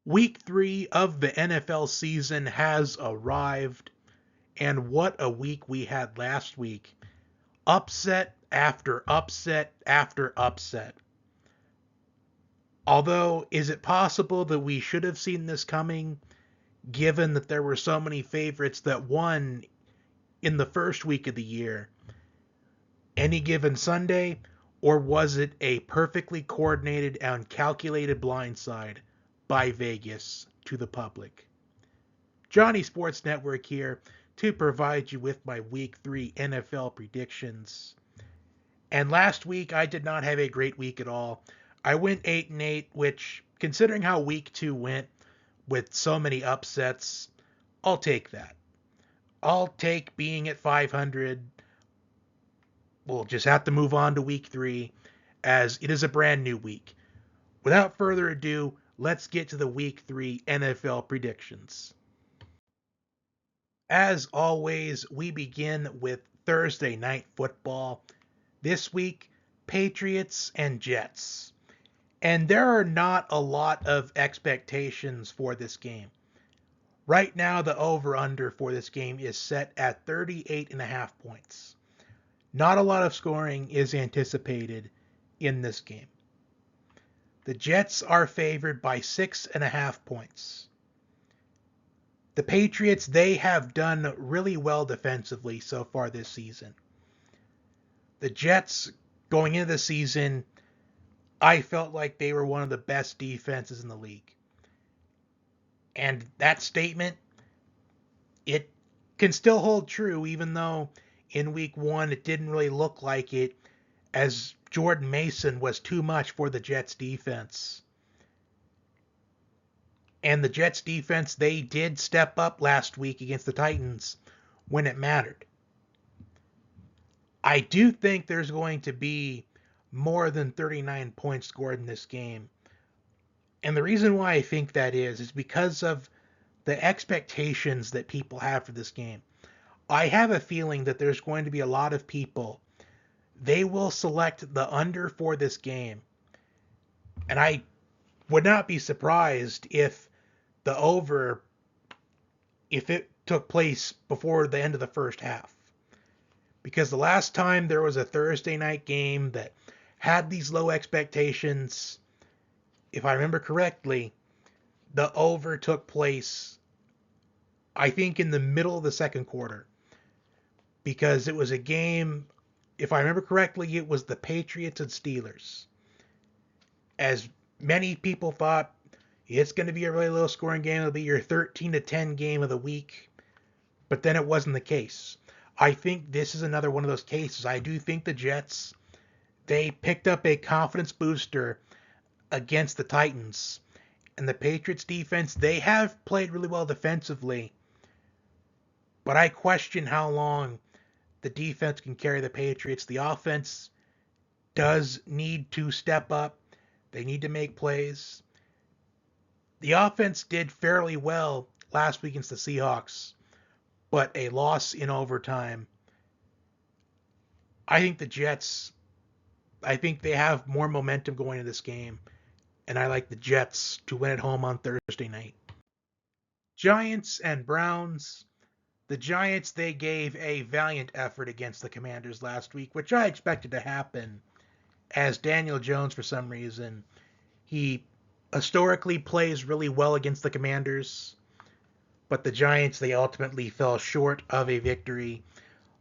Week 3 of the NFL season has arrived, and what a week we had last week. Upset after upset after upset. Although, is it possible that we should have seen this coming, given that there were so many favorites that won in the first week of the year, any given Sunday, or was it a perfectly coordinated and calculated blindside by Vegas to the public? Johnny Sports Network here to provide you with my Week 3 NFL predictions. And last week, I did not have a great week at all. I went 8-8, which, considering how Week 2 went with so many upsets, I'll take that. I'll take being at 500. We'll just have to move on to Week 3, as it is a brand new week. Without further ado, let's get to the Week 3 NFL predictions. As always, we begin with Thursday Night Football. This week, Patriots and Jets. And there are not a lot of expectations for this game. Right now, the over-under for this game is set at 38.5 points. Not a lot of scoring is anticipated in this game. The Jets are favored by 6.5 points. The Patriots, they have done really well defensively so far this season. The Jets, going into the season, I felt like they were one of the best defenses in the league. And that statement, it can still hold true, even though in week 1 it didn't really look like it, as Jordan Mason was too much for the Jets defense. And the Jets defense, they did step up last week against the Titans when it mattered. I do think there's going to be more than 39 points scored in this game. And the reason why I think that is because of the expectations that people have for this game. I have a feeling that there's going to be a lot of people, they will select the under for this game. And I would not be surprised if the over, if it took place before the end of the first half. Because the last time there was a Thursday night game that had these low expectations, if I remember correctly, the over took place, I think, in the middle of the second quarter. Because it was a game, if I remember correctly, it was the Patriots and Steelers. As many people thought, it's going to be a really low scoring game. It'll be your 13-10 game of the week. But then it wasn't the case. I think this is another one of those cases. I do think the Jets, they picked up a confidence booster against the Titans. And the Patriots defense, they have played really well defensively. But I question how long the defense can carry the Patriots. The offense does need to step up. They need to make plays. The offense did fairly well last week against the Seahawks, but a loss in overtime. I think the Jets, I think they have more momentum going into this game, and I like the Jets to win at home on Thursday night. Giants and Browns. The Giants, they gave a valiant effort against the Commanders last week, which I expected to happen, as Daniel Jones, for some reason, he historically plays really well against the Commanders, but the Giants, they ultimately fell short of a victory,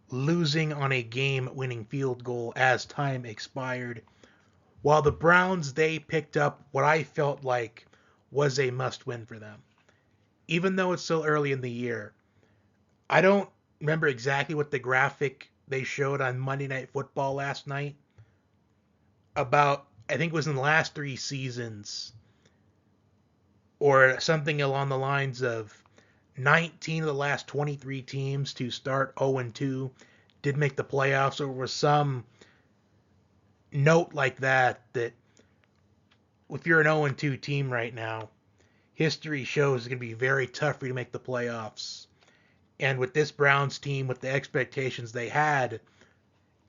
losing on a game-winning field goal as time expired, while the Browns, they picked up what I felt like was a must-win for them. Even though it's still early in the year, I don't remember exactly what the graphic they showed on Monday Night Football last night about, I think it was in the last 3 seasons, or something along the lines of 19 of the last 23 teams to start 0-2 did make the playoffs, or was some note like that if you're an 0-2 team right now, history shows it's going to be very tough for you to make the playoffs. And with this Browns team, with the expectations they had,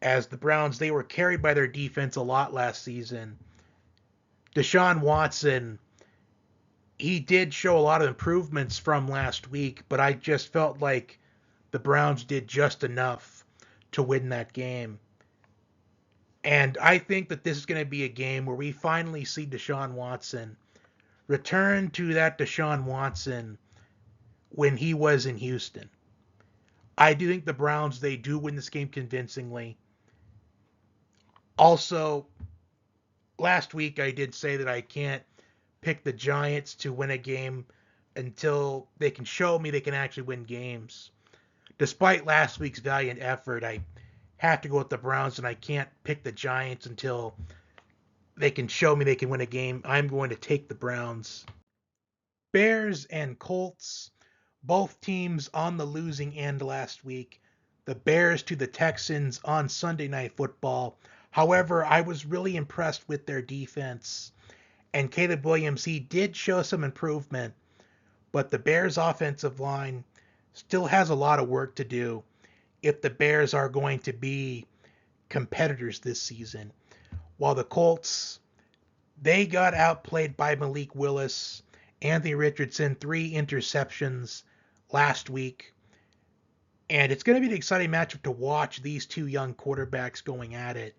as the Browns, they were carried by their defense a lot last season. Deshaun Watson, he did show a lot of improvements from last week, but I just felt like the Browns did just enough to win that game. And I think that this is going to be a game where we finally see Deshaun Watson return to that Deshaun Watson when he was in Houston. I do think the Browns, they do win this game convincingly. Also, last week I did say that I can't pick the Giants to win a game until they can show me they can actually win games. Despite last week's valiant effort, I have to go with the Browns, and I can't pick the Giants until they can show me they can win a game. I'm going to take the Browns. Bears and Colts, both teams on the losing end last week. The Bears to the Texans on Sunday Night Football. However, I was really impressed with their defense. And Caleb Williams, he did show some improvement, but the Bears' offensive line still has a lot of work to do if the Bears are going to be competitors this season. While the Colts, they got outplayed by Malik Willis, Anthony Richardson, 3 interceptions last week. And it's going to be an exciting matchup to watch these two young quarterbacks going at it.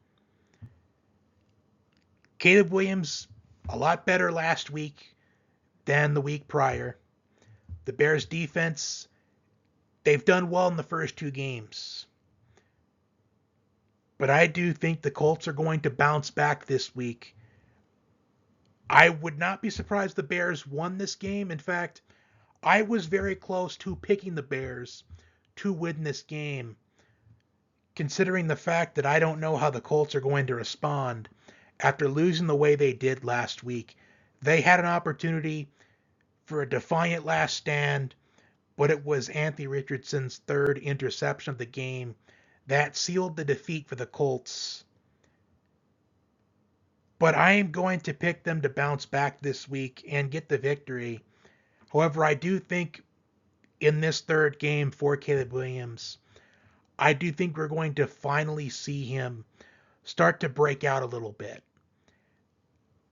Caleb Williams, a lot better last week than the week prior. The Bears defense, they've done well in the first 2 games. But I do think the Colts are going to bounce back this week. I would not be surprised the Bears won this game. In fact, I was very close to picking the Bears to win this game, considering the fact that I don't know how the Colts are going to respond after losing the way they did last week. They had an opportunity for a defiant last stand, but it was Anthony Richardson's 3rd interception of the game that sealed the defeat for the Colts. But I am going to pick them to bounce back this week and get the victory. However, I do think in this 3rd game for Caleb Williams, I do think we're going to finally see him start to break out a little bit.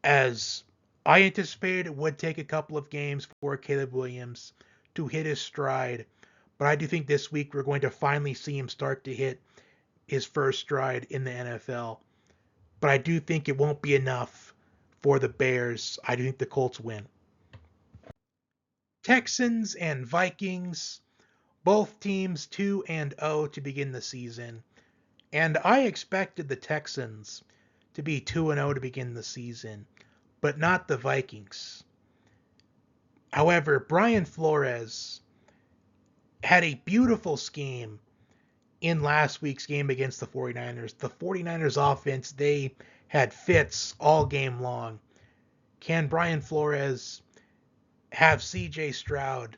As I anticipated, it would take a couple of games for Caleb Williams to hit his stride, but I do think this week we're going to finally see him start to hit his first stride in the NFL. But I do think it won't be enough for the Bears. I do think the Colts win. Texans and Vikings, both teams 2-0 to begin the season. And I expected the Texans to be 2-0 to begin the season, but not the Vikings. However, Brian Flores had a beautiful scheme in last week's game against the 49ers. The 49ers offense, they had fits all game long. Can Brian Flores have CJ Stroud?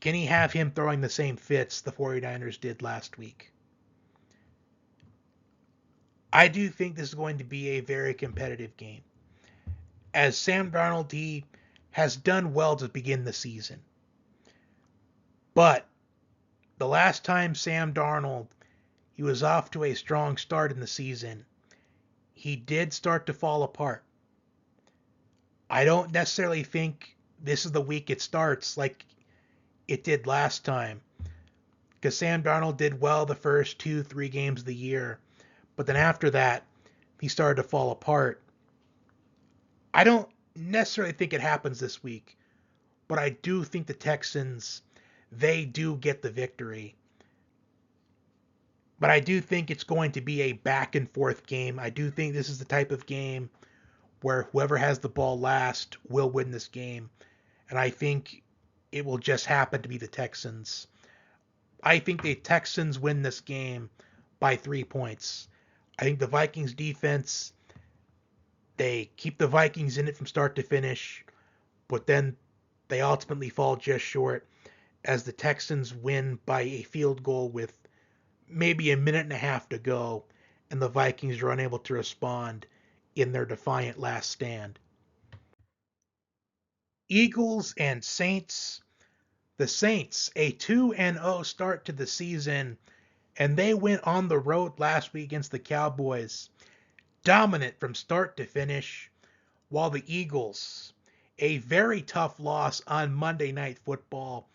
Can he have him throwing the same fits the 49ers did last week? I do think this is going to be a very competitive game. As Sam Darnold, he has done well to begin the season. But the last time Sam Darnold, he was off to a strong start in the season, he did start to fall apart. I don't necessarily think this is the week it starts like it did last time, because Sam Darnold did well the first 2-3 games of the year, but then after that, he started to fall apart. I don't necessarily think it happens this week, but I do think the Texans, they do get the victory. But I do think it's going to be a back and forth game. I do think this is the type of game where whoever has the ball last will win this game. And I think it will just happen to be the Texans. I think the Texans win this game by 3 points. I think the Vikings defense, they keep the Vikings in it from start to finish, but then they ultimately fall just short as the Texans win by a field goal with maybe a minute and a half to go, and the Vikings are unable to respond in their defiant last stand. Eagles and Saints. The Saints, a 2-0 start to the season, and they went on the road last week against the Cowboys, dominant from start to finish, while the Eagles, a very tough loss on Monday Night Football,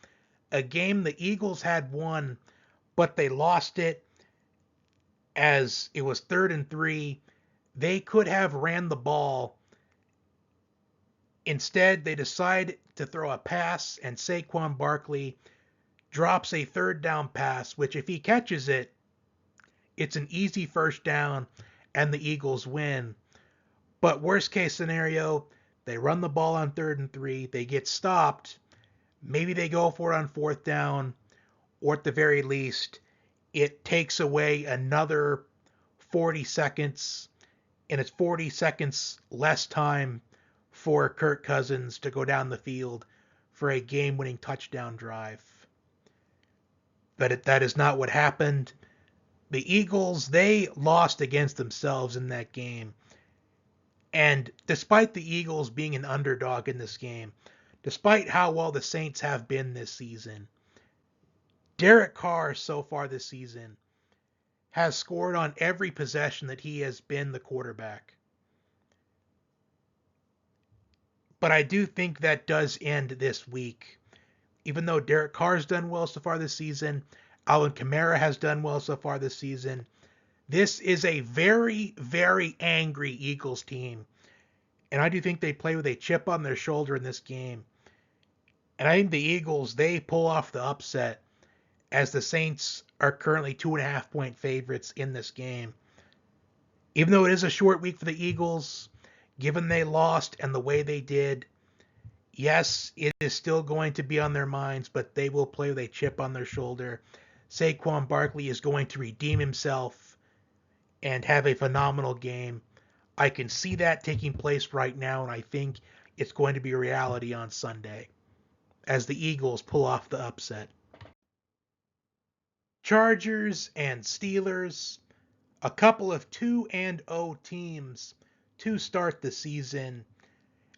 a game the Eagles had won, but they lost it as it was 3rd and 3. They could have ran the ball. Instead, they decide to throw a pass, and Saquon Barkley drops a 3rd down pass, which if he catches it, it's an easy 1st down, and the Eagles win. But worst case scenario, they run the ball on 3rd and 3, they get stopped, maybe they go for it on 4th down, or at the very least, it takes away another 40 seconds, and it's 40 seconds less time for Kirk Cousins to go down the field for a game-winning touchdown drive. But that is not what happened. The Eagles, they lost against themselves in that game. And despite the Eagles being an underdog in this game, despite how well the Saints have been this season, Derek Carr so far this season has scored on every possession that he has been the quarterback. But I do think that does end this week. Even though Derek Carr's done well so far this season, Alvin Kamara has done well so far this season, this is a very, very angry Eagles team. And I do think they play with a chip on their shoulder in this game. And I think the Eagles, they pull off the upset as the Saints are currently 2.5-point favorites in this game. Even though it is a short week for the Eagles, given they lost and the way they did, yes, it is still going to be on their minds, but they will play with a chip on their shoulder. Saquon Barkley is going to redeem himself and have a phenomenal game. I can see that taking place right now, and I think it's going to be a reality on Sunday as the Eagles pull off the upset. Chargers and Steelers, a couple of 2-0 teams to start the season.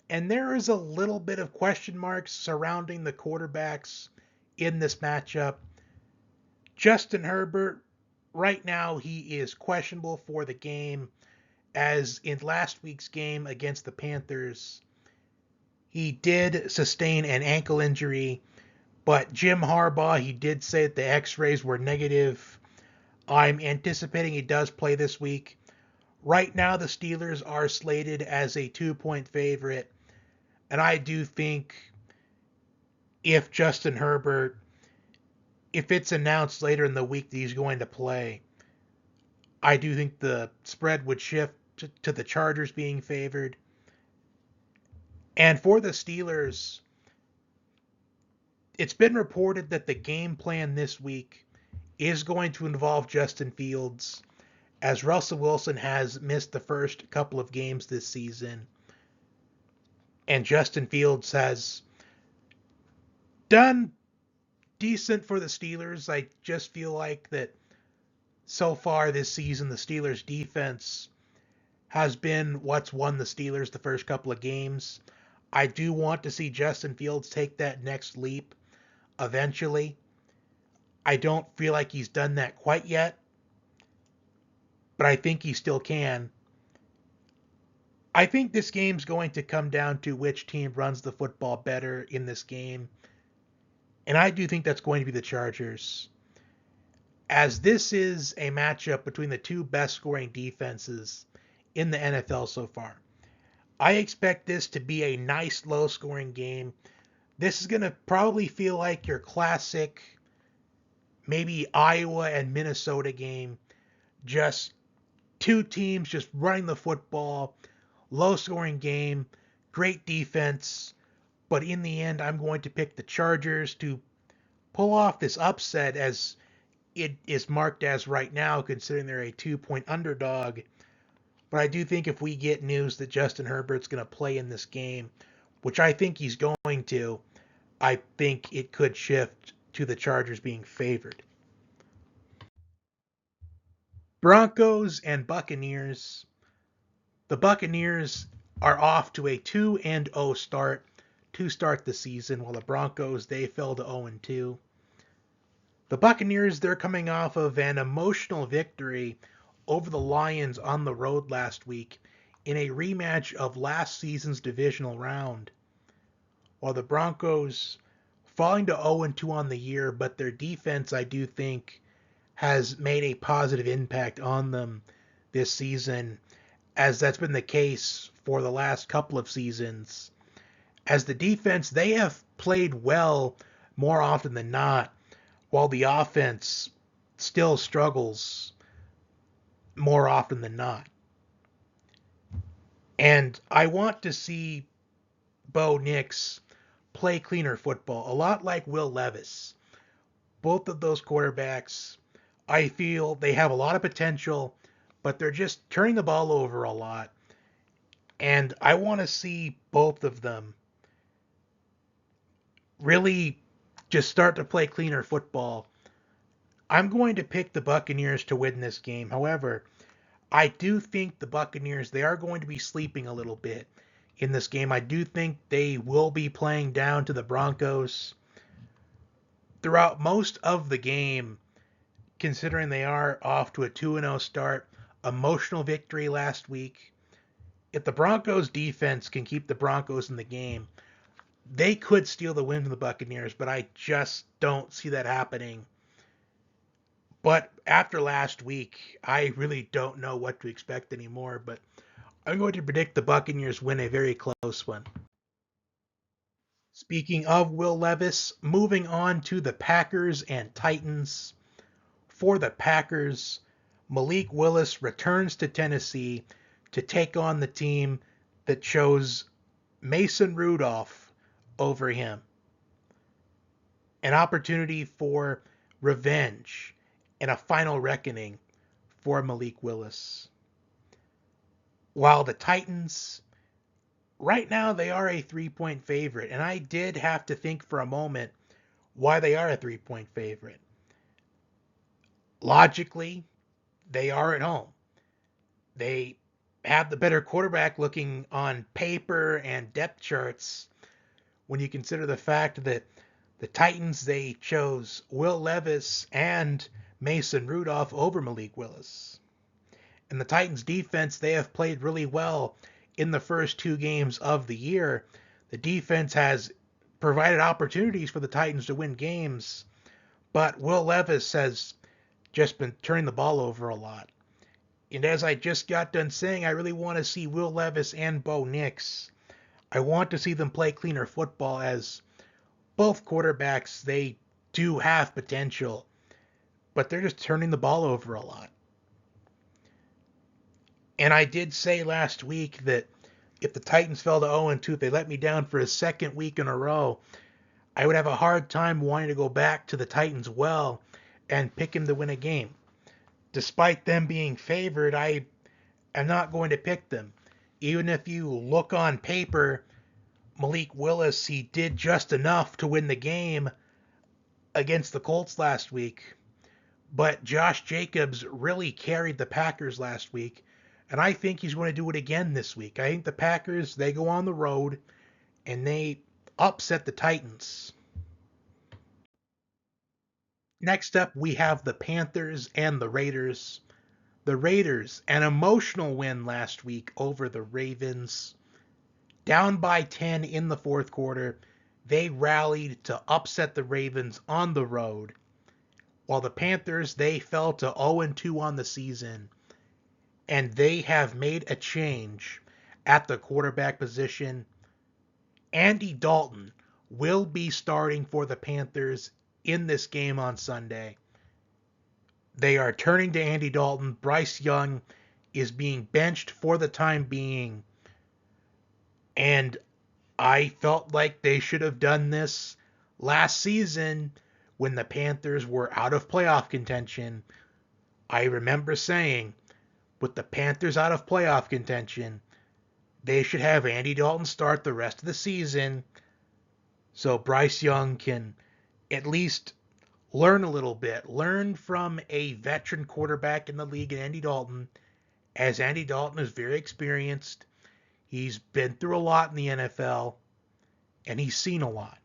And there is a little bit of question marks surrounding the quarterbacks in this matchup. Justin Herbert, right now he is questionable for the game, as in last week's game against the Panthers, he did sustain an ankle injury, but Jim Harbaugh, he did say that the x-rays were negative. I'm anticipating he does play this week. Right now, the Steelers are slated as a 2-point favorite, and I do think if Justin Herbert, if it's announced later in the week that he's going to play, I do think the spread would shift to the Chargers being favored. And for the Steelers, it's been reported that the game plan this week is going to involve Justin Fields, as Russell Wilson has missed the first couple of games this season. And Justin Fields has done decent for the Steelers. I just feel like that so far this season, the Steelers' defense has been what's won the Steelers the first couple of games. I do want to see Justin Fields take that next leap eventually. I don't feel like he's done that quite yet, but I think he still can. I think this game's going to come down to which team runs the football better in this game, and I do think that's going to be the Chargers, as this is a matchup between the two best scoring defenses in the NFL so far. I expect this to be a nice low-scoring game. This is going to probably feel like your classic, maybe Iowa and Minnesota game. Just two teams just running the football, low-scoring game, great defense. But in the end, I'm going to pick the Chargers to pull off this upset, as it is marked as right now, considering they're a 2-point underdog. But I do think if we get news that Justin Herbert's going to play in this game, which I think he's going to, I think it could shift to the Chargers being favored. Broncos and Buccaneers. The Buccaneers are off to a 2-0 start to start the season, while the Broncos, they fell to 0-2. The Buccaneers, they're coming off of an emotional victory over the Lions on the road last week in a rematch of last season's divisional round. while the Broncos falling to 0-2 on the year, but their defense, I do think, has made a positive impact on them this season, as that's been the case for the last couple of seasons. As the defense, they have played well more often than not, while the offense still struggles more often than not. And I want to see Bo Nix play cleaner football, a lot like Will Levis. Both of those quarterbacks, I feel they have a lot of potential, but they're just turning the ball over a lot. And I want to see both of them really just start to play cleaner football. I'm going to pick the Buccaneers to win this game. However, I do think the Buccaneers, they are going to be sleeping a little bit in this game. I do think they will be playing down to the Broncos throughout most of the game, considering they are off to a 2-0 start. Emotional victory last week. If the Broncos defense can keep the Broncos in the game, they could steal the win from the Buccaneers, but I just don't see that happening. But after last week, I really don't know what to expect anymore, but I'm going to predict the Buccaneers win a very close one. Speaking of Will Levis, moving on to the Packers and Titans. For the Packers, Malik Willis returns to Tennessee to take on the team that chose Mason Rudolph over him. An opportunity for revenge and a final reckoning for Malik Willis. While the Titans, right now, they are a 3-point favorite, and I did have to think for a moment why they are a 3-point favorite. Logically, they are at home. They have the better quarterback looking on paper and depth charts when you consider the fact that the Titans, they chose Will Levis and Mason Rudolph over Malik Willis. And the Titans defense, they have played really well in the first two games of the year. The defense has provided opportunities for the Titans to win games, but Will Levis has just been turning the ball over a lot. And as I just got done saying, I really want to see Will Levis and Bo Nix. I want to see them play cleaner football, as both quarterbacks, they do have potential, but they're just turning the ball over a lot. And I did say last week that if the Titans fell to 0-2, if they let me down for a second week in a row, I would have a hard time wanting to go back to the Titans well and pick him to win a game. Despite them being favored, I am not going to pick them. Even if you look on paper, Malik Willis, he did just enough to win the game against the Colts last week. But Josh Jacobs really carried the Packers last week, and I think he's going to do it again this week. I think the Packers, they go on the road, and they upset the Titans. Next up, we have the Panthers and the Raiders. The Raiders, an emotional win last week over the Ravens. Down by 10 in the fourth quarter, they rallied to upset the Ravens on the road. While the Panthers, they fell to 0-2 on the season, and they have made a change at the quarterback position. Andy Dalton will be starting for the Panthers in this game on Sunday. They are turning to Andy Dalton. Bryce Young is being benched for the time being. And I felt like they should have done this last season when the Panthers were out of playoff contention. I remember saying, with the Panthers out of playoff contention, they should have Andy Dalton start the rest of the season so Bryce Young can at least learn a little bit. Learn from a veteran quarterback in the league, Andy Dalton, as Andy Dalton is very experienced. He's been through a lot in the NFL, and he's seen a lot.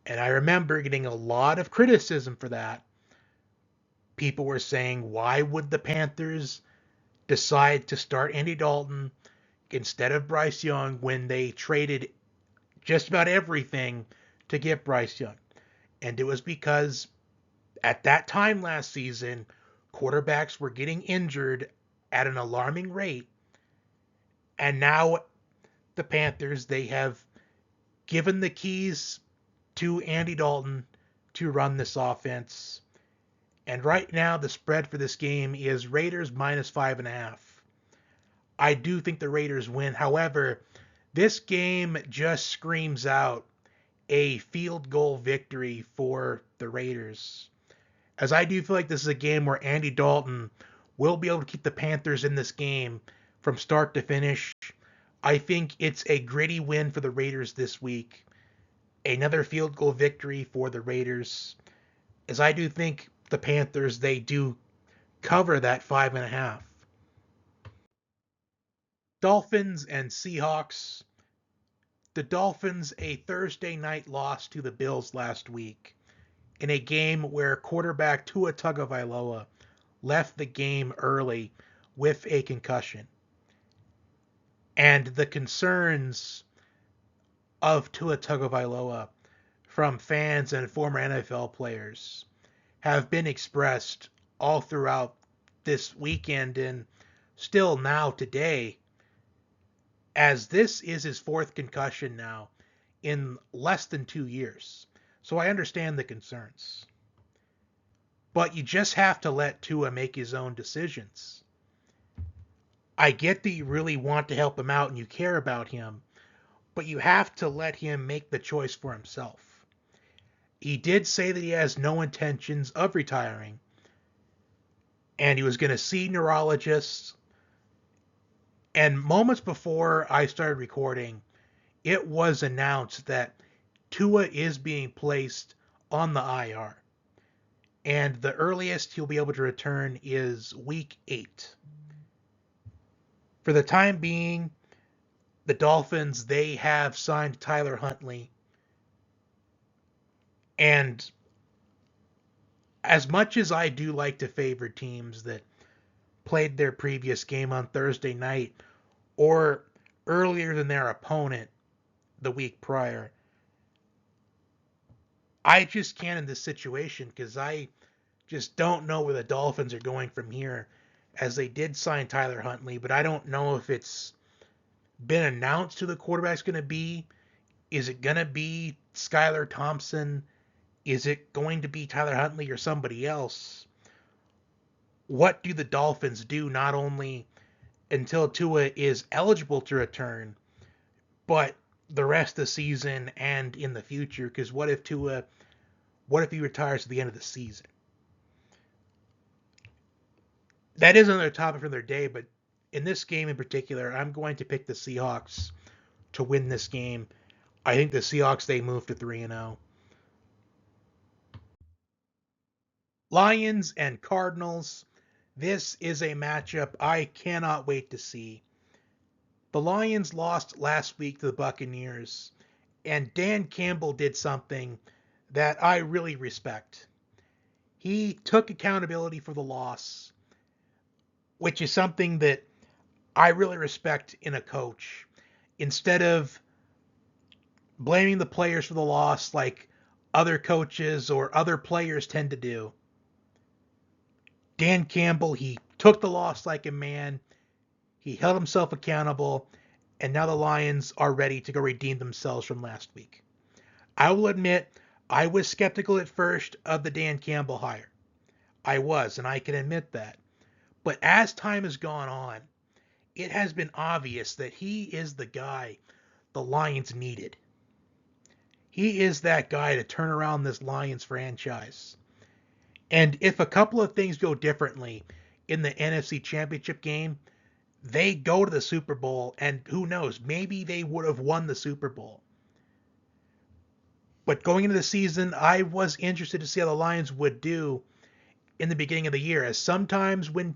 And I remember getting a lot of criticism for that. People were saying, why would the Panthers decide to start Andy Dalton instead of Bryce Young when they traded just about everything to get Bryce Young. And it was because at that time last season, quarterbacks were getting injured at an alarming rate. And now the Panthers, they have given the keys to Andy Dalton to run this offense. And right now, the spread for this game is Raiders minus 5.5. I do think the Raiders win. However, this game just screams out a field goal victory for the Raiders, as I do feel like this is a game where Andy Dalton will be able to keep the Panthers in this game from start to finish. I think it's a gritty win for the Raiders this week. Another field goal victory for the Raiders, as I do think the Panthers, they do cover that 5.5. Dolphins and Seahawks. The Dolphins, a Thursday night loss to the Bills last week in a game where quarterback Tua Tagovailoa left the game early with a concussion. And the concerns of Tua Tagovailoa from fans and former NFL players have been expressed all throughout this weekend and still now today, as this is his fourth concussion now in less than 2 years. So I understand the concerns. But you just have to let Tua make his own decisions. I get that you really want to help him out and you care about him, but you have to let him make the choice for himself. He did say that he has no intentions of retiring, and he was going to see neurologists. And moments before I started recording, it was announced that Tua is being placed on the IR. And the earliest he'll be able to return is week 8. For the time being, the Dolphins, they have signed Tyler Huntley. And as much as I do like to favor teams that played their previous game on Thursday night or earlier than their opponent the week prior, I just can't in this situation because I just don't know where the Dolphins are going from here, as they did sign Tyler Huntley, but I don't know if it's been announced who the quarterback's going to be. Is it going to be Skylar Thompson? Is it going to be Tyler Huntley or somebody else? What do the Dolphins do not only until Tua is eligible to return, but the rest of the season and in the future? Because what if he retires at the end of the season? That is another topic for their day, but in this game in particular, I'm going to pick the Seahawks to win this game. I think the Seahawks, they move to 3-0. Lions and Cardinals. This is a matchup I cannot wait to see. The Lions lost last week to the Buccaneers, and Dan Campbell did something that I really respect. He took accountability for the loss, which is something that I really respect in a coach. Instead of blaming the players for the loss like other coaches or other players tend to do, Dan Campbell, he took the loss like a man. He held himself accountable, and now the Lions are ready to go redeem themselves from last week. I will admit, I was skeptical at first of the Dan Campbell hire. I was, and I can admit that. But as time has gone on, it has been obvious that he is the guy the Lions needed. He is that guy to turn around this Lions franchise. And if a couple of things go differently in the NFC Championship game, they go to the Super Bowl, and who knows, maybe they would have won the Super Bowl. But going into the season, I was interested to see how the Lions would do in the beginning of the year, as sometimes when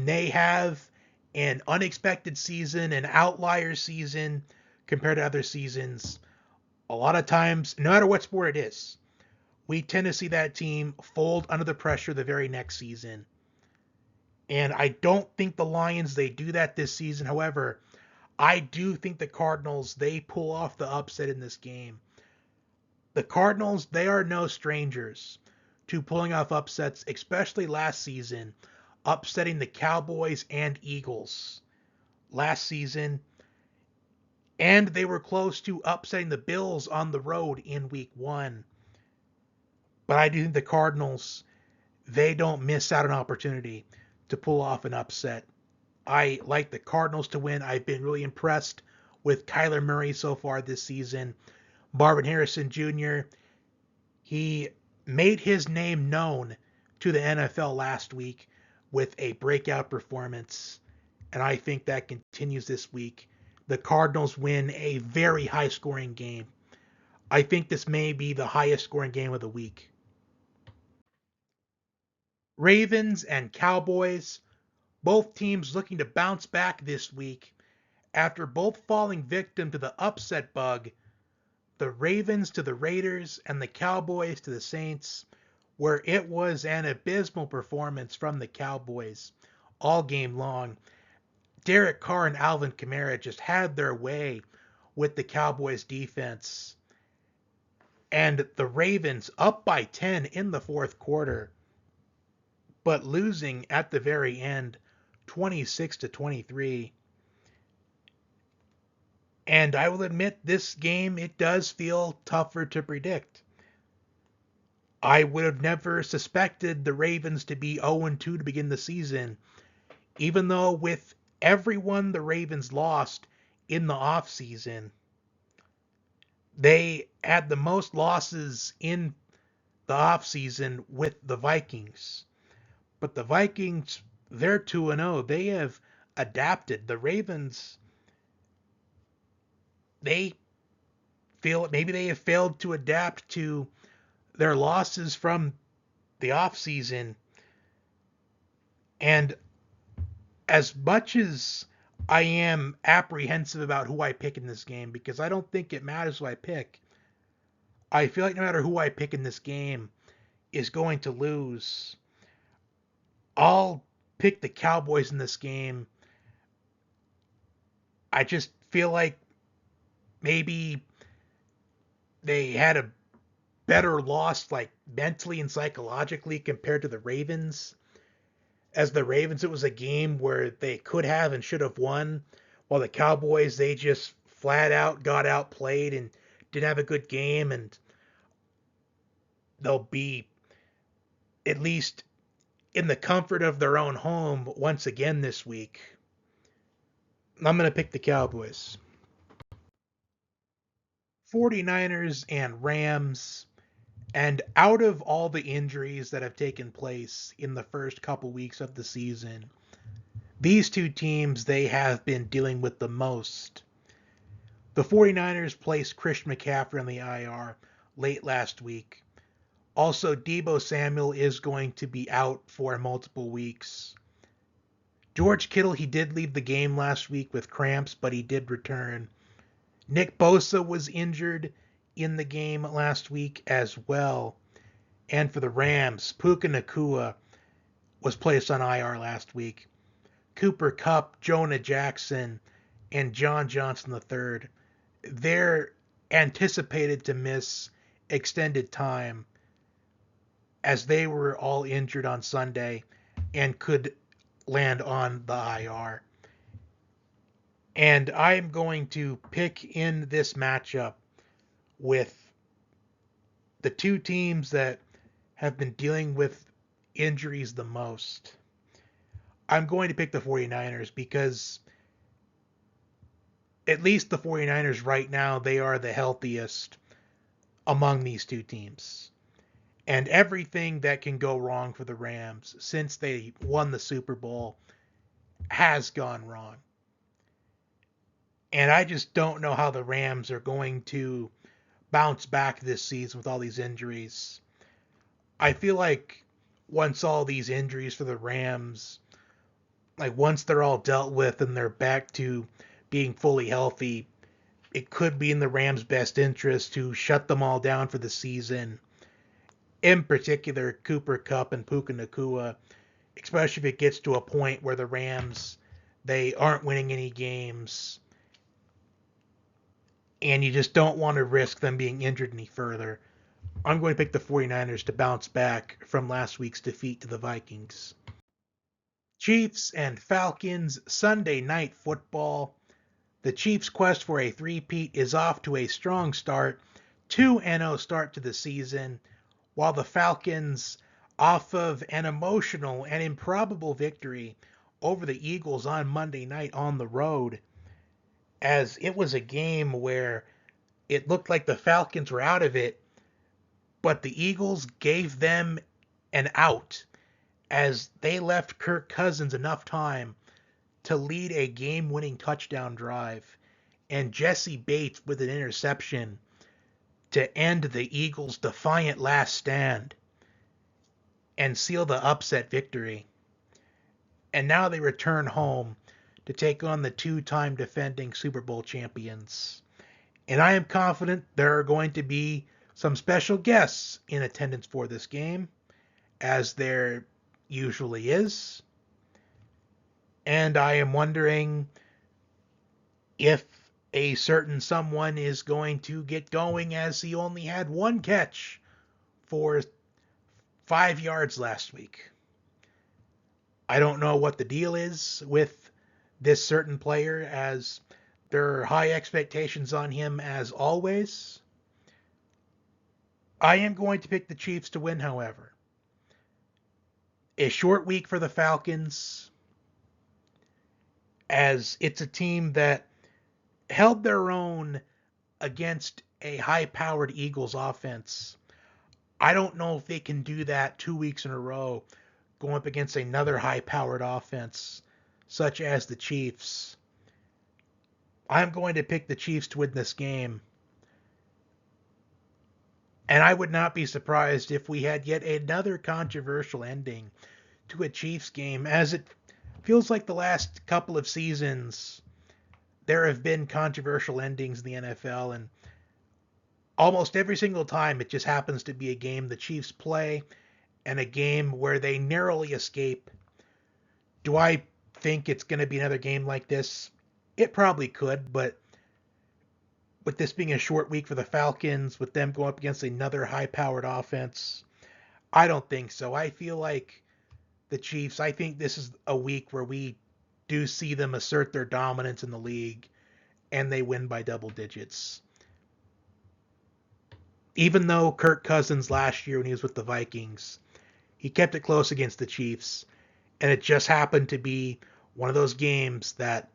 they have an unexpected season, an outlier season compared to other seasons, a lot of times, no matter what sport it is, we tend to see that team fold under the pressure the very next season. And I don't think the Lions, they do that this season. However, I do think the Cardinals, they pull off the upset in this game. The Cardinals, they are no strangers to pulling off upsets, especially last season, upsetting the Cowboys and Eagles last season. And they were close to upsetting the Bills on the road in week 1. But I do think the Cardinals, they don't miss out an opportunity to pull off an upset. I like the Cardinals to win. I've been really impressed with Kyler Murray so far this season. Marvin Harrison Jr., he made his name known to the NFL last week with a breakout performance, and I think that continues this week. The Cardinals win a very high-scoring game. I think this may be the highest-scoring game of the week. Ravens and Cowboys, both teams looking to bounce back this week after both falling victim to the upset bug. The Ravens to the Raiders and the Cowboys to the Saints, where it was an abysmal performance from the Cowboys all game long. Derek Carr and Alvin Kamara just had their way with the Cowboys defense. And the Ravens up by 10 in the fourth quarter, but losing at the very end 26-23. And I will admit, this game, it does feel tougher to predict. I would have never suspected the Ravens to be 0-2 to begin the season, even though with everyone the Ravens lost in the offseason, they had the most losses in the offseason with the Vikings. But the Vikings, they're 2-0. They have adapted. The Ravens, they feel maybe they have failed to adapt to their losses from the offseason. And as much as I am apprehensive about who I pick in this game, because I don't think it matters who I pick, I feel like no matter who I pick in this game is going to lose. I'll pick the Cowboys in this game. I just feel like maybe they had a better loss, like mentally and psychologically, compared to the Ravens. As the Ravens, it was a game where they could have and should have won, while the Cowboys, they just flat out got outplayed and didn't have a good game, and they'll be at least in the comfort of their own home once again this week. I'm going to pick the Cowboys. 49ers and Rams. And out of all the injuries that have taken place in the first couple weeks of the season, these two teams, they have been dealing with the most. The 49ers placed Christian McCaffrey on the IR late last week. Also, Deebo Samuel is going to be out for multiple weeks. George Kittle, he did leave the game last week with cramps, but he did return. Nick Bosa was injured in the game last week as well. And for the Rams, Puka Nacua was placed on IR last week. Cooper Kupp, Jonah Jackson, and John Johnson III, they're anticipated to miss extended time as they were all injured on Sunday and could land on the IR. And I'm going to pick in this matchup with the two teams that have been dealing with injuries the most. I'm going to pick the 49ers because at least the 49ers right now, they are the healthiest among these two teams. And everything that can go wrong for the Rams since they won the Super Bowl has gone wrong. And I just don't know how the Rams are going to bounce back this season with all these injuries. I feel like once all these injuries for the Rams, like once they're all dealt with and they're back to being fully healthy, it could be in the Rams' best interest to shut them all down for the season. In particular, Cooper Kupp and Puka Nacua, especially if it gets to a point where the Rams, they aren't winning any games and you just don't want to risk them being injured any further. I'm going to pick the 49ers to bounce back from last week's defeat to the Vikings. Chiefs and Falcons Sunday night football. The Chiefs' quest for a three-peat is off to a strong start, 2-0 start to the season, while the Falcons, off of an emotional and improbable victory over the Eagles on Monday night on the road, as it was a game where it looked like the Falcons were out of it, but the Eagles gave them an out as they left Kirk Cousins enough time to lead a game-winning touchdown drive, and Jesse Bates with an interception to end the Eagles' defiant last stand and seal the upset victory. And now they return home to take on the two-time defending Super Bowl champions. And I am confident there are going to be some special guests in attendance for this game, as there usually is. And I am wondering if a certain someone is going to get going, as he only had one catch for 5 yards last week. I don't know what the deal is with this certain player, as there are high expectations on him as always. I am going to pick the Chiefs to win, however. A short week for the Falcons, as it's a team that held their own against a high-powered Eagles offense. I don't know if they can do that 2 weeks in a row going up against another high-powered offense such as the Chiefs. I'm going to pick the Chiefs to win this game. And I would not be surprised if we had yet another controversial ending to a Chiefs game, as it feels like the last couple of seasons there have been controversial endings in the NFL, and almost every single time it just happens to be a game the Chiefs play and a game where they narrowly escape. Do I think it's going to be another game like this? It probably could, but with this being a short week for the Falcons, with them going up against another high-powered offense, I don't think so. I feel like the Chiefs, I think this is a week where we do see them assert their dominance in the league, and they win by double digits. Even though Kirk Cousins last year when he was with the Vikings, he kept it close against the Chiefs, and it just happened to be one of those games that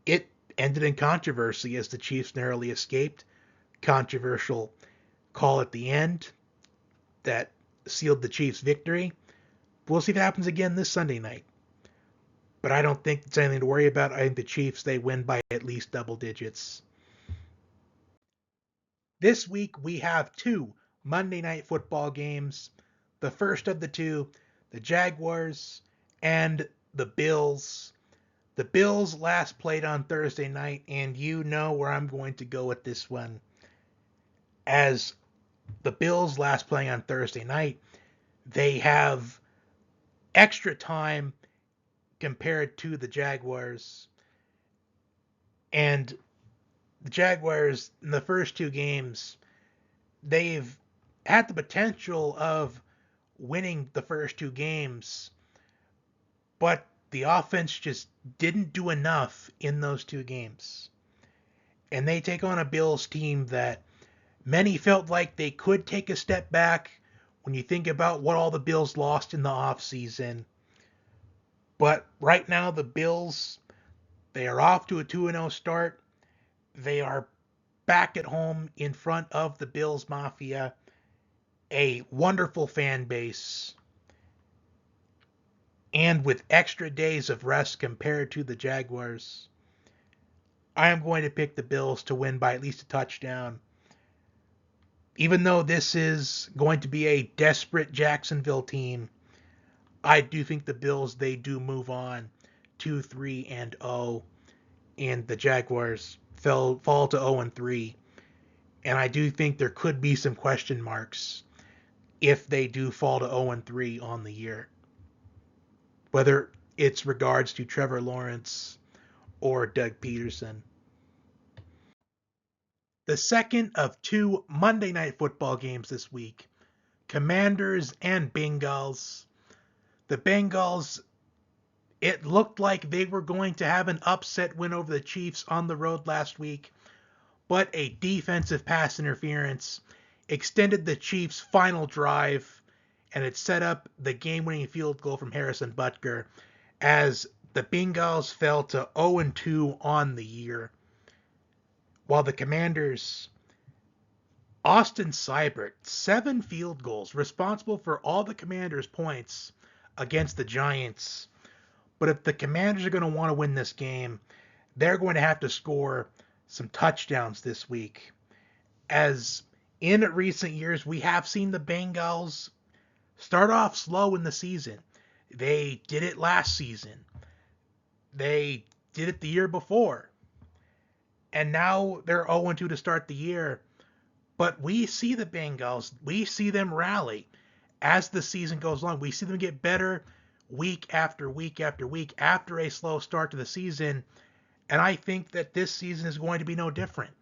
it ended in controversy as the Chiefs narrowly escaped. Controversial call at the end that sealed the Chiefs' victory. We'll see if it happens again this Sunday night. But I don't think it's anything to worry about. I think the Chiefs, they win by at least double digits. This week we have two Monday Night Football games. The first of the two, the Jaguars and the Bills. The Bills last played on Thursday night, and you know where I'm going to go with this one. As the Bills last playing on Thursday night, they have extra time compared to the Jaguars. And the Jaguars, in the first two games, they've had the potential of winning the first two games, but the offense just didn't do enough in those two games. And they take on a Bills team that many felt like they could take a step back when you think about what all the Bills lost in the offseason. But right now, the Bills, they are off to a 2-0 start. They are back at home in front of the Bills Mafia, a wonderful fan base, and with extra days of rest compared to the Jaguars. I am going to pick the Bills to win by at least a touchdown. Even though this is going to be a desperate Jacksonville team, I do think the Bills, they do move on to 3-0, and the Jaguars fall to 0-3. And I do think there could be some question marks if they do fall to 0-3 on the year. Whether it's regards to Trevor Lawrence or Doug Peterson. The second of two Monday Night Football games this week. Commanders and Bengals. The Bengals, it looked like they were going to have an upset win over the Chiefs on the road last week, but a defensive pass interference extended the Chiefs' final drive, and it set up the game-winning field goal from Harrison Butker as the Bengals fell to 0-2 on the year. While the Commanders, Austin Seibert, 7 field goals, responsible for all the Commanders' points against the Giants. But if the Commanders are going to want to win this game, they're going to have to score some touchdowns this week. As in recent years, we have seen the Bengals start off slow in the season. They did it last season. They did it the year before. And now they're 0-2 to start the year. But we see the Bengals, we see them rally as the season goes on. We see them get better week after week after week after a slow start to the season. And I think that this season is going to be no different.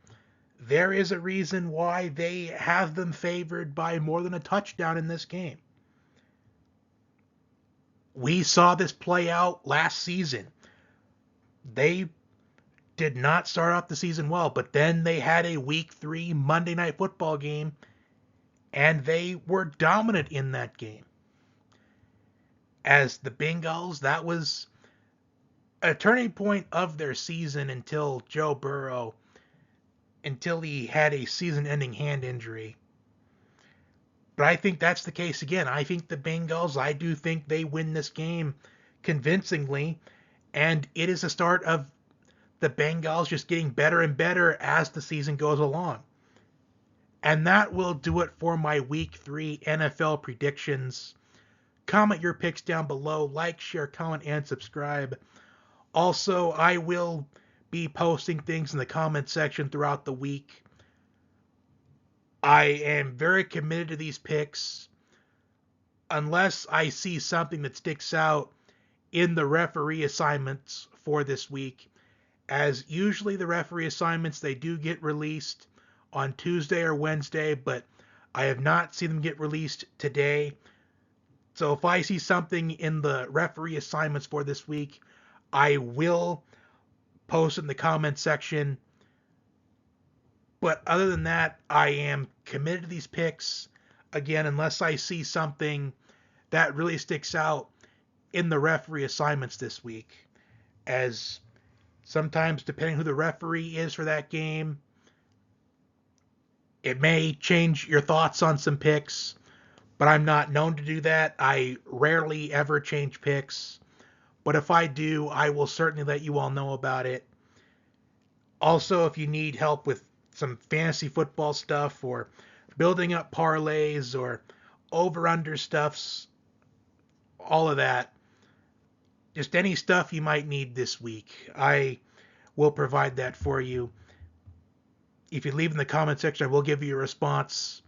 There is a reason why they have them favored by more than a touchdown in this game. We saw this play out last season. They did not start off the season well, but then they had a week 3 Monday Night Football game, and they were dominant in that game. As the Bengals, that was a turning point of their season until Joe Burrow, until he had a season-ending hand injury. But I think that's the case again. I think the Bengals, I do think they win this game convincingly, and it is the start of the Bengals just getting better and better as the season goes along. And that will do it for my Week 3 NFL predictions. Comment your picks down below. Like, share, comment, and subscribe. Also, I will be posting things in the comment section throughout the week. I am very committed to these picks. Unless I see something that sticks out in the referee assignments for this week. As usually the referee assignments, they do get released on Tuesday or Wednesday, but I have not seen them get released today. So if I see something in the referee assignments for this week, I will post it in the comment section. But other than that, I am committed to these picks. Again, unless I see something that really sticks out in the referee assignments this week. As sometimes, depending who the referee is for that game, it may change your thoughts on some picks, but I'm not known to do that. I rarely ever change picks, but if I do, I will certainly let you all know about it. Also, if you need help with some fantasy football stuff or building up parlays or over-under stuffs, all of that, just any stuff you might need this week, I will provide that for you. If you leave in the comment section, I will give you a response.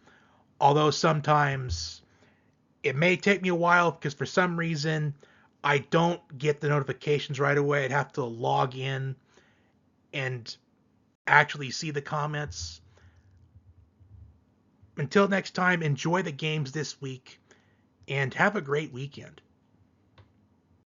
Although sometimes it may take me a while because for some reason I don't get the notifications right away. I'd have to log in and actually see the comments. Until next time, enjoy the games this week and have a great weekend.